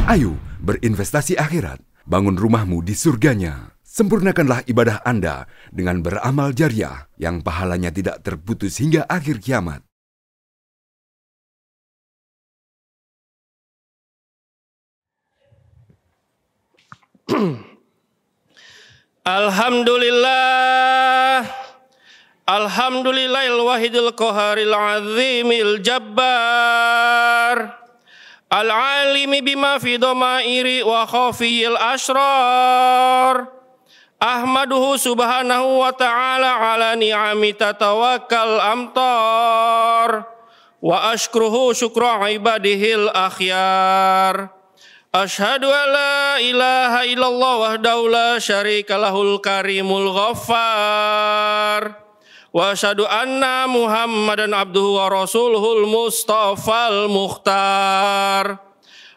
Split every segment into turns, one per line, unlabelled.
Ayo berinvestasi akhirat, bangun rumahmu di surganya. Sempurnakanlah ibadah Anda dengan beramal jariah yang pahalanya tidak terputus hingga akhir kiamat.
Alhamdulillah, alhamdulillahil wahidil qaharil azimil jabbar, al-alimi bima fi dhamairi wa khafiyil asrar. Ahmaduhu subhanahu wa ta'ala ala ni'ami tatawakkal amtar, wa ashkuruhu syukra ibadihil akhyar. Ashhadu an la ilaha illallah wahdahu la syarika lahul karimul ghaffar, wa ashhadu anna Muhammadan abduhu wa rasuluhul mustafal mukhtar.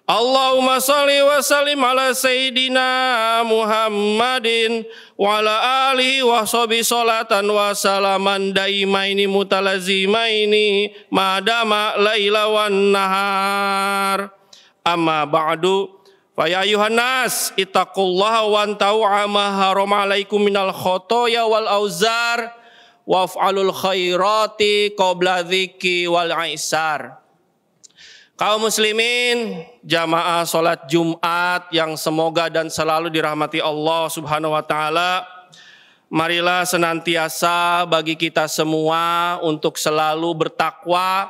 Allahumma salli wa sallim ala sayyidina Muhammadin wa ala alihi wa sahbihi salatan wa salaman daimaini mutalazimaini madama laila wan nahar. Amma ba'du, fa ya ayuhan nas ittaqullaha wantau ma harama alaikum minal khotoya wal auzar waf'alul khairati qabla dzikri wal aisar. Kaum muslimin, jamaah salat Jumat yang semoga dan selalu dirahmati Allah Subhanahu wa taala. Marilah senantiasa bagi kita semua untuk selalu bertakwa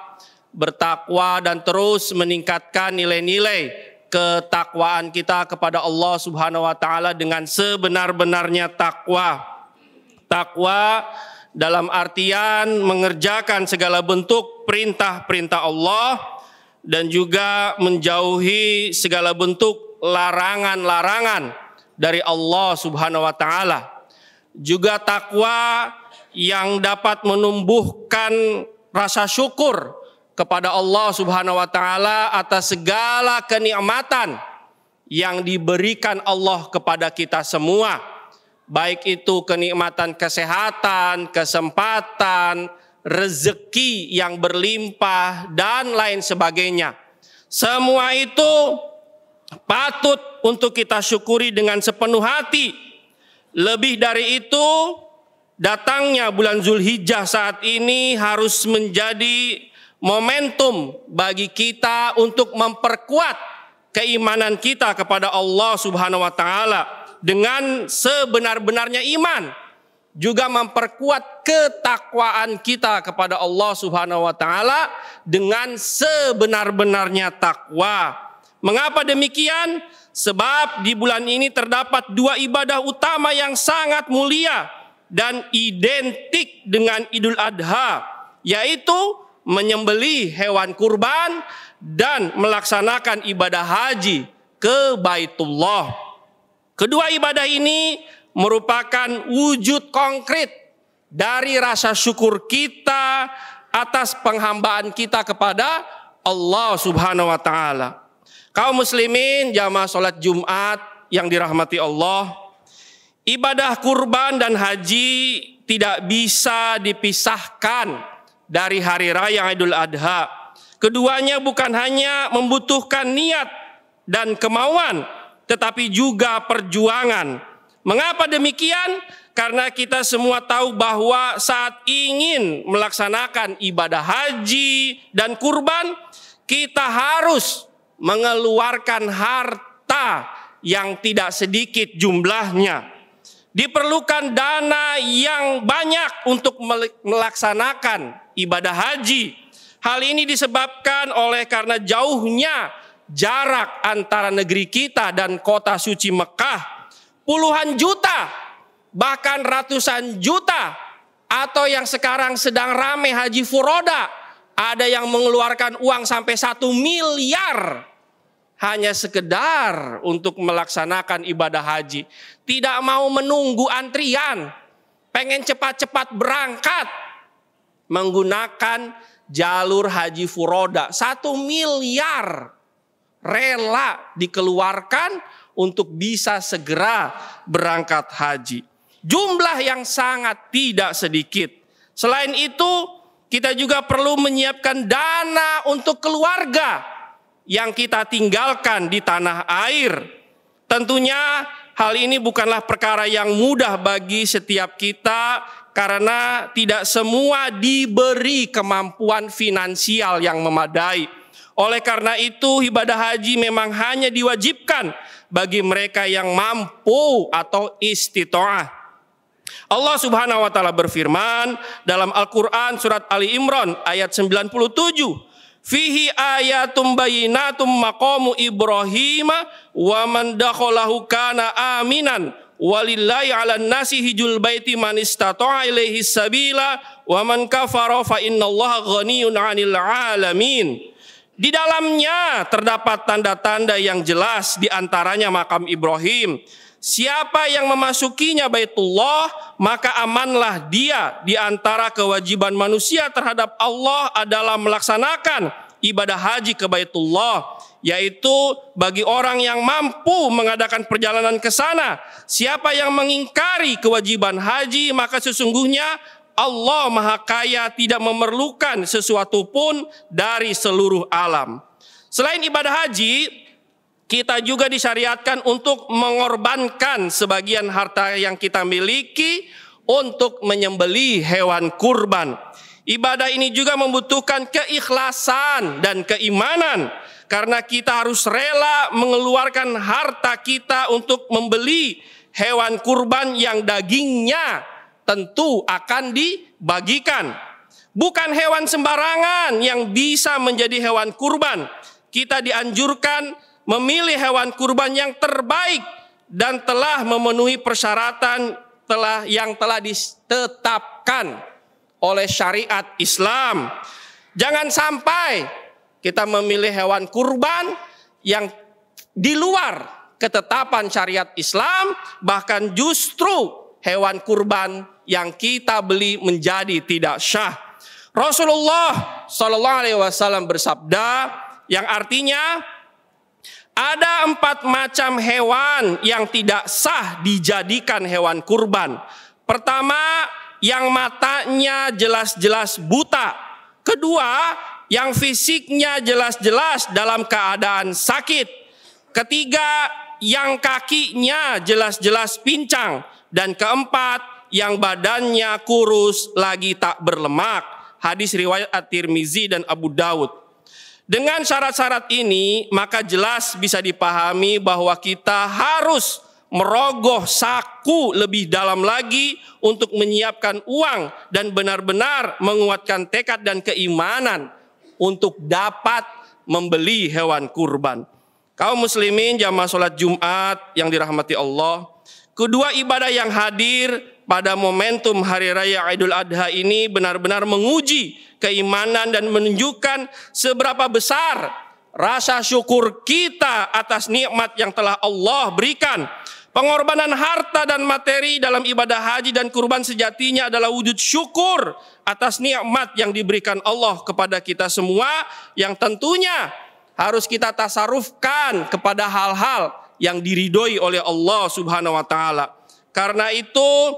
dan terus meningkatkan nilai-nilai ketakwaan kita kepada Allah Subhanahu wa taala dengan sebenar-benarnya takwa. Takwa dalam artian mengerjakan segala bentuk perintah-perintah Allah dan juga menjauhi segala bentuk larangan-larangan dari Allah Subhanahu wa taala. Juga takwa yang dapat menumbuhkan rasa syukur kepada Allah Subhanahu wa taala atas segala kenikmatan yang diberikan Allah kepada kita semua. Baik itu kenikmatan kesehatan, kesempatan, rezeki yang berlimpah dan lain sebagainya. Semua itu patut untuk kita syukuri dengan sepenuh hati. Lebih dari itu, datangnya bulan Zulhijjah saat ini harus menjadi momentum bagi kita untuk memperkuat keimanan kita kepada Allah Subhanahu wa taala dengan sebenar-benarnya iman, juga memperkuat ketakwaan kita kepada Allah Subhanahu wa taala dengan sebenar-benarnya takwa. Mengapa demikian? Sebab di bulan ini terdapat dua ibadah utama yang sangat mulia dan identik dengan Idul Adha, yaitu menyembelih hewan kurban dan melaksanakan ibadah haji ke Baitullah. Kedua ibadah ini merupakan wujud konkret dari rasa syukur kita atas penghambaan kita kepada Allah Subhanahu wa taala. Kaum muslimin jamaah salat Jumat yang dirahmati Allah, ibadah kurban dan haji tidak bisa dipisahkan dari hari raya Idul Adha. Keduanya bukan hanya membutuhkan niat dan kemauan, tetapi juga perjuangan. Mengapa demikian? Karena kita semua tahu bahwa saat ingin melaksanakan ibadah haji dan kurban, kita harus mengeluarkan harta yang tidak sedikit jumlahnya. Diperlukan dana yang banyak untuk melaksanakan ibadah haji. Hal ini disebabkan karena jauhnya jarak antara negeri kita dan kota suci Mekah. Puluhan juta, bahkan ratusan juta, atau yang sekarang sedang ramai haji furoda, ada yang mengeluarkan uang sampai 1 miliar hanya sekedar untuk melaksanakan ibadah haji. Tidak mau menunggu antrian, pengen cepat-cepat berangkat menggunakan jalur haji furoda. 1 miliar rela dikeluarkan untuk bisa segera berangkat haji. Jumlah yang sangat tidak sedikit. Selain itu, kita juga perlu menyiapkan dana untuk keluarga yang kita tinggalkan di tanah air. Tentunya hal ini bukanlah perkara yang mudah bagi setiap kita karena tidak semua diberi kemampuan finansial yang memadai. Oleh karena itu ibadah haji memang hanya diwajibkan bagi mereka yang mampu atau istita'ah. Allah Subhanahu wa taala berfirman dalam Al-Qur'an surat Ali Imran ayat 97, "Fihi ayatum bayyinatum maqamu Ibrahim wa man dakhalahu kana aminan walillahi 'alan nasi hijjul baiti man istata'a ilaihi sabila wa man kafara fa innallaha ghaniyyun 'anil 'alamin." Di dalamnya terdapat tanda-tanda yang jelas, di antaranya makam Ibrahim. Siapa yang memasukinya Baitullah, maka amanlah dia. Di antara kewajiban manusia terhadap Allah adalah melaksanakan ibadah haji ke Baitullah, yaitu bagi orang yang mampu mengadakan perjalanan ke sana. Siapa yang mengingkari kewajiban haji, maka sesungguhnya Allah Maha Kaya tidak memerlukan sesuatu pun dari seluruh alam. Selain ibadah haji, kita juga disyariatkan untuk mengorbankan sebagian harta yang kita miliki untuk menyembelih hewan kurban. Ibadah ini juga membutuhkan keikhlasan dan keimanan, karena kita harus rela mengeluarkan harta kita untuk membeli hewan kurban yang dagingnya tentu akan dibagikan. Bukan hewan sembarangan yang bisa menjadi hewan kurban. Kita dianjurkan memilih hewan kurban yang terbaik dan telah memenuhi persyaratan yang telah ditetapkan oleh syariat Islam. Jangan sampai kita memilih hewan kurban yang di luar ketetapan syariat Islam, bahkan justru hewan kurban yang kita beli menjadi tidak syah. Rasulullah Shallallahu Alaihi Wasallam bersabda, yang artinya ada 4 macam hewan yang tidak sah dijadikan hewan kurban. Pertama, yang matanya jelas-jelas buta. Kedua, yang fisiknya jelas-jelas dalam keadaan sakit. Ketiga, yang kakinya jelas-jelas pincang. Dan keempat, yang badannya kurus lagi tak berlemak. Hadis riwayat At-Tirmizi dan Abu Daud. Dengan syarat-syarat ini, maka jelas bisa dipahami bahwa kita harus merogoh saku lebih dalam lagi untuk menyiapkan uang dan benar-benar menguatkan tekad dan keimanan untuk dapat membeli hewan kurban. Kaum muslimin jamaah sholat Jumat yang dirahmati Allah, kedua ibadah yang hadir pada momentum Hari Raya Idul Adha ini benar-benar menguji keimanan dan menunjukkan seberapa besar rasa syukur kita atas nikmat yang telah Allah berikan. Pengorbanan harta dan materi dalam ibadah haji dan kurban sejatinya adalah wujud syukur atas nikmat yang diberikan Allah kepada kita semua, yang tentunya harus kita tasarufkan kepada hal-hal yang diridhoi oleh Allah Subhanahu wa taala. Karena itu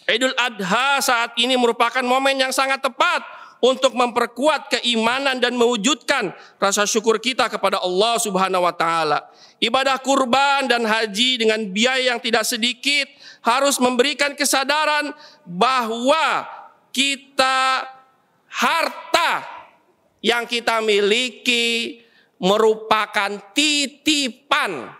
Idul Adha saat ini merupakan momen yang sangat tepat untuk memperkuat keimanan dan mewujudkan rasa syukur kita kepada Allah Subhanahu wa taala. Ibadah kurban dan haji dengan biaya yang tidak sedikit harus memberikan kesadaran bahwa harta yang kita miliki merupakan titipan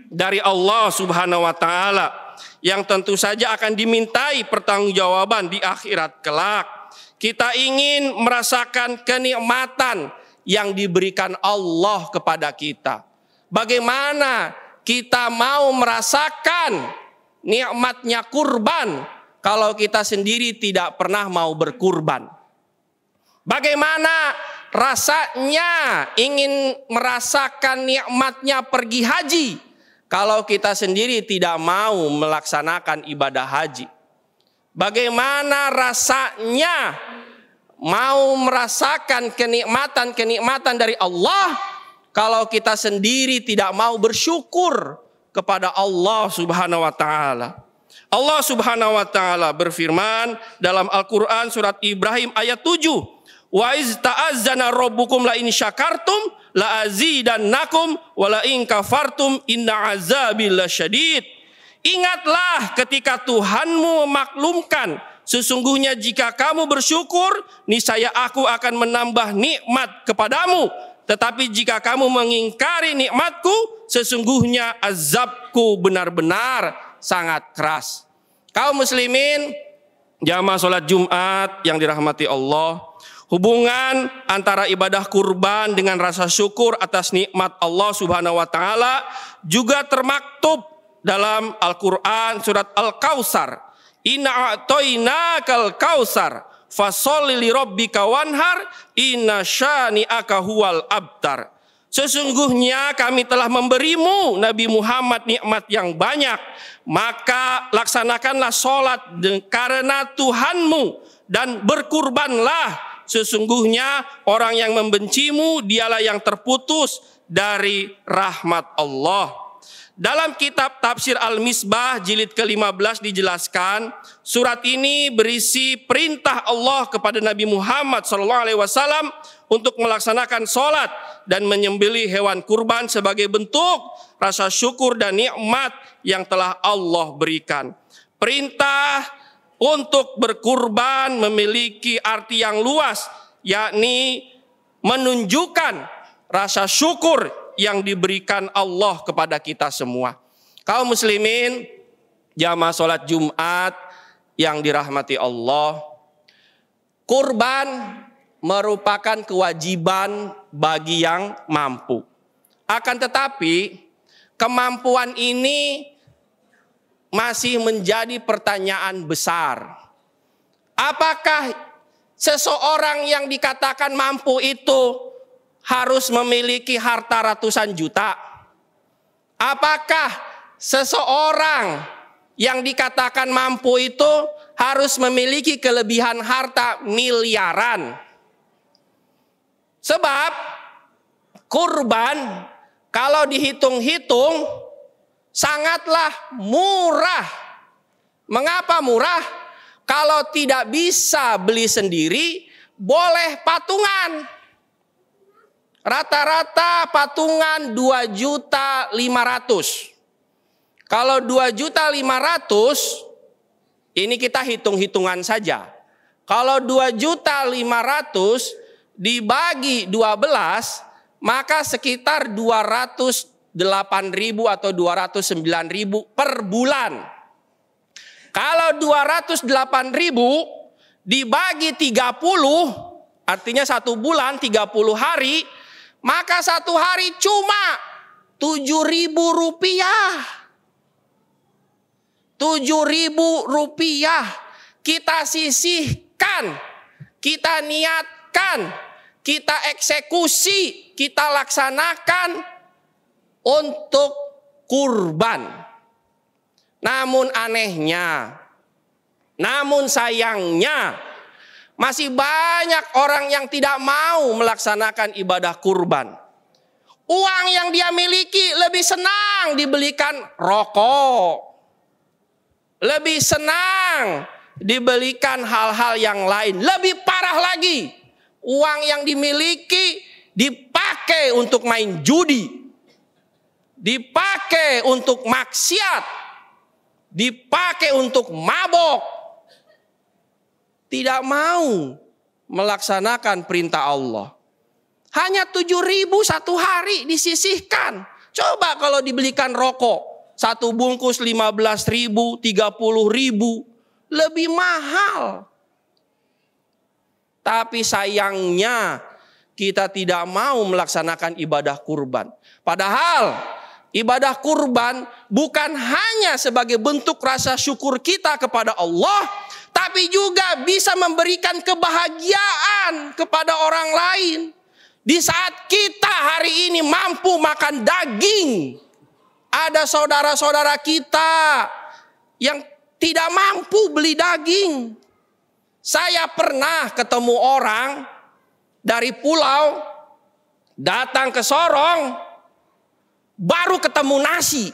dari Allah Subhanahu wa taala, yang tentu saja akan dimintai pertanggungjawaban di akhirat kelak. Kita ingin merasakan kenikmatan yang diberikan Allah kepada kita. Bagaimana kita mau merasakan nikmatnya kurban kalau kita sendiri tidak pernah mau berkurban? Bagaimana rasanya ingin merasakan nikmatnya pergi haji kalau kita sendiri tidak mau melaksanakan ibadah haji? Bagaimana rasanya mau merasakan kenikmatan dari Allah kalau kita sendiri tidak mau bersyukur kepada Allah Subhanahu wa taala? Allah Subhanahu wa taala berfirman dalam Al-Qur'an surat Ibrahim ayat 7, Wa iz ta'azzana rabbukum la in syakartum la azidannakum wa la in kafartum inna azabi lasyadid. Ingatlah ketika Tuhanmu memaklumkan, sesungguhnya jika kamu bersyukur, niscaya aku akan menambah nikmat kepadamu. Tetapi jika kamu mengingkari nikmatku, sesungguhnya azabku benar-benar sangat keras. Kaum muslimin, jamaah sholat Jumat yang dirahmati Allah, hubungan antara ibadah kurban dengan rasa syukur atas nikmat Allah Subhanahu wa taala juga termaktub dalam Al-Qur'an surat Al-Kautsar. Inna a'tainakal kautsar fasholli li rabbika wanhar inna syani'aka huwal abtar. Sesungguhnya kami telah memberimu Nabi Muhammad nikmat yang banyak, maka laksanakanlah sholat karena Tuhanmu dan berkurbanlah. Sesungguhnya orang yang membencimu dialah yang terputus dari rahmat Allah. Dalam kitab Tafsir Al-Misbah jilid ke-15 dijelaskan, surat ini berisi perintah Allah kepada Nabi Muhammad SAW untuk melaksanakan sholat dan menyembelih hewan kurban sebagai bentuk rasa syukur dan nikmat yang telah Allah berikan. Perintah untuk berkurban memiliki arti yang luas, yakni menunjukkan rasa syukur yang diberikan Allah kepada kita semua. Kaum muslimin, jamaah sholat Jumat yang dirahmati Allah, kurban merupakan kewajiban bagi yang mampu. Akan tetapi, kemampuan ini masih menjadi pertanyaan besar. Apakah seseorang yang dikatakan mampu itu harus memiliki harta ratusan juta? Apakah seseorang yang dikatakan mampu itu harus memiliki kelebihan harta miliaran? Sebab kurban kalau dihitung-hitung sangatlah murah. Mengapa murah? Kalau tidak bisa beli sendiri, boleh patungan. Rata-rata patungan 2.500.000. Kalau 2.500.000, ini kita hitung-hitungan saja. Kalau 2.500.000 dibagi 12, maka sekitar 208.000 atau 209.000 per bulan. Kalau 208.000 dibagi 30, artinya 1 bulan 30 hari, maka 1 hari cuma 7.000 rupiah. 7.000 rupiah kita sisihkan, kita niatkan, kita eksekusi, kita laksanakan untuk kurban. Namun anehnya, namun sayangnya, masih banyak orang yang tidak mau melaksanakan ibadah kurban. Uang yang dia miliki lebih senang dibelikan rokok, lebih senang dibelikan hal-hal yang lain. Lebih parah lagi, uang yang dimiliki dipakai untuk main judi, dipakai untuk maksiat, dipakai untuk mabok. Tidak mau melaksanakan perintah Allah. Hanya 7.000 1 hari disisihkan. Coba kalau dibelikan rokok, 1 bungkus 15.000, 30.000, lebih mahal. Tapi sayangnya kita tidak mau melaksanakan ibadah kurban. Padahal ibadah kurban bukan hanya sebagai bentuk rasa syukur kita kepada Allah, tapi juga bisa memberikan kebahagiaan kepada orang lain. Di saat kita hari ini mampu makan daging, ada saudara-saudara kita yang tidak mampu beli daging. Saya pernah ketemu orang dari pulau datang ke Sorong, baru ketemu nasi.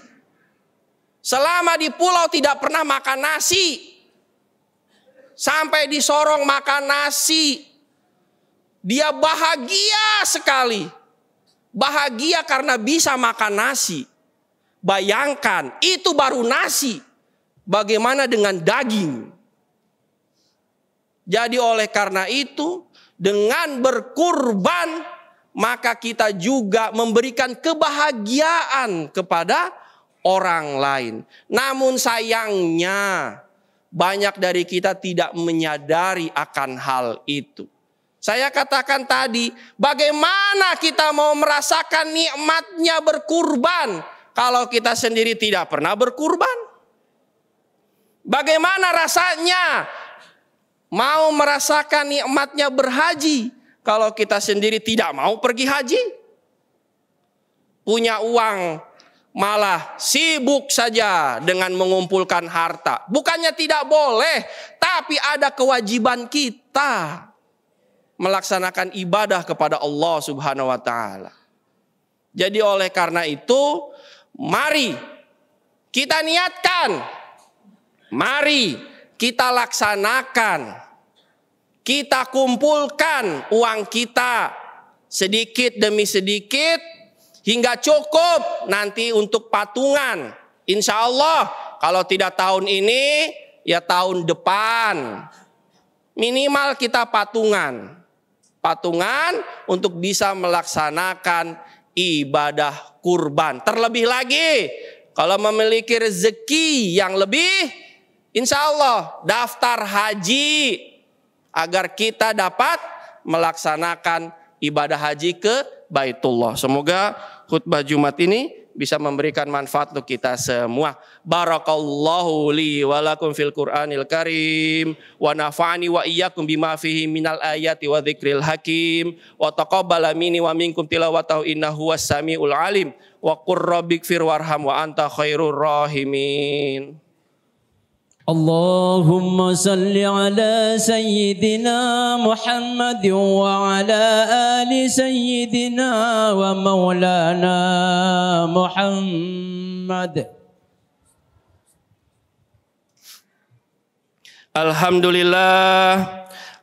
Selama di pulau tidak pernah makan nasi. Sampai di Sorong makan nasi. Dia bahagia sekali. Bahagia karena bisa makan nasi. Bayangkan, itu baru nasi. Bagaimana dengan daging? Jadi oleh karena itu, dengan berkurban, maka kita juga memberikan kebahagiaan kepada orang lain. Namun sayangnya, banyak dari kita tidak menyadari akan hal itu. Saya katakan tadi, bagaimana kita mau merasakan nikmatnya berkurban kalau kita sendiri tidak pernah berkurban? Bagaimana rasanya mau merasakan nikmatnya berhaji kalau kita sendiri tidak mau pergi haji? Punya uang malah sibuk saja dengan mengumpulkan harta. Bukannya tidak boleh, tapi ada kewajiban kita melaksanakan ibadah kepada Allah Subhanahu wa taala. Jadi oleh karena itu, mari kita niatkan, mari kita laksanakan, kita kumpulkan uang kita sedikit demi sedikit hingga cukup nanti untuk patungan. Insya Allah kalau tidak tahun ini ya tahun depan minimal kita patungan untuk bisa melaksanakan ibadah kurban. Terlebih lagi kalau memiliki rezeki yang lebih, insya Allah daftar haji agar kita dapat melaksanakan ibadah haji ke Baitullah. Semoga khutbah Jumat ini bisa memberikan manfaat untuk kita semua. Barakallahu li wa lakum fil Qur'anil Karim wa nafa'ani wa iyyakum bima fihi minal ayati wa dzikril hakim wa taqabbala minni wa minkum tilawatahu innahu was-sami'ul alim wa qur rabbighfir warham wa anta khairur rahimin.
اللهم صل على سيدنا محمد وعلى آل سيدنا ومولانا محمد.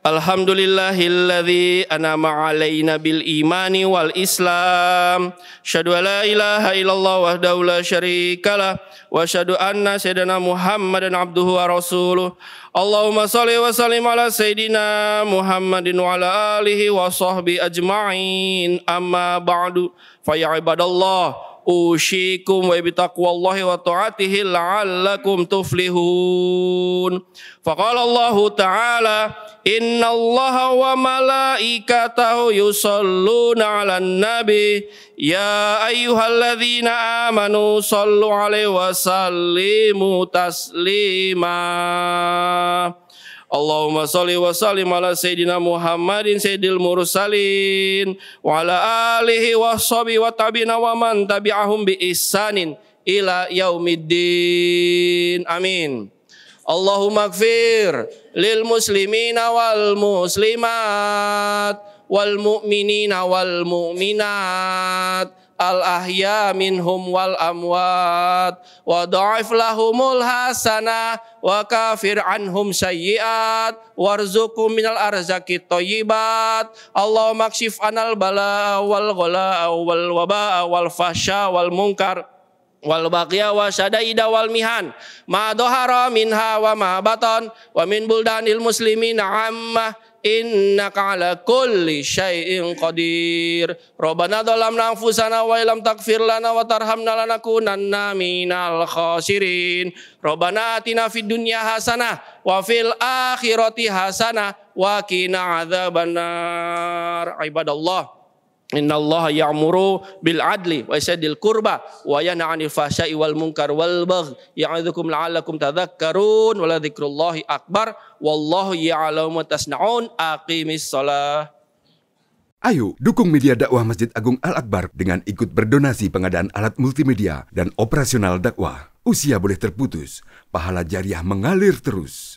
Alhamdulillahilladzi an'ama 'alaina bil imani wal islam. Asyhadu an la ilaha illallah wahdahu la syarikalah wa asyhadu anna sayyidina Muhammadan abduhu wa rasuluh. Allahumma shalli wa sallim ala sayyidina Muhammadin wa ala alihi wa sahbihi ajma'in. Amma ba'du, fa ya ibadallah usyikum wa bitaqwallahi wa ta'atihi la'allakum tuflihun. Faqala Allah ta'ala innallaha wa malaikatahu yusalluna 'alan nabi ya ayyuhalladzina amanu sallu 'alaihi wa sallimu taslima. Allahumma sholli wa sallim ala sayyidina Muhammadin sayyidil mursalin wa ala alihi wa sahbihi wa tabi'ina wa man tabi'ahum bi ihsanin ila yaumiddin. Amin. Allahumma ighfir lil muslimina wal muslimat wal mu'minina wal mu'minat al-ahya minhum wal amwat wa da'if lahumul hasanah wa kafir anhum sayyiat warzuqhum minal arzaqit thayyibat. Allahumma kshif anal bala wal ghala wal waba wal fahsya wal munkar wal baghya wa syadaida wal mihan ma dhahara minha wa ma batan wa min buldanil muslimina ammah innaka ala kulli syai'in qadir. Rabbana dhalamna anfusana wa illam taghfir lana wa tarhamna lanakunanna minal khasirin. Rabbana atina fid dunya hasanah wa fil akhirati hasanah wa qina adzabannar. Ibadallah, innallaha ya'muru bil adli wa ihsanil qurba wa yanha 'anil fahsya'i wal munkar wal baghi ya'idzukum la'allakum tadhakkarun wa la dzikrullahi akbar wallahu ya'lamu ma tasna'un. Aqimis shalah.
Ayo dukung media dakwah Masjid Agung Al-Akbar dengan ikut berdonasi pengadaan alat multimedia dan operasional dakwah. Usia boleh terputus, pahala jariah mengalir terus.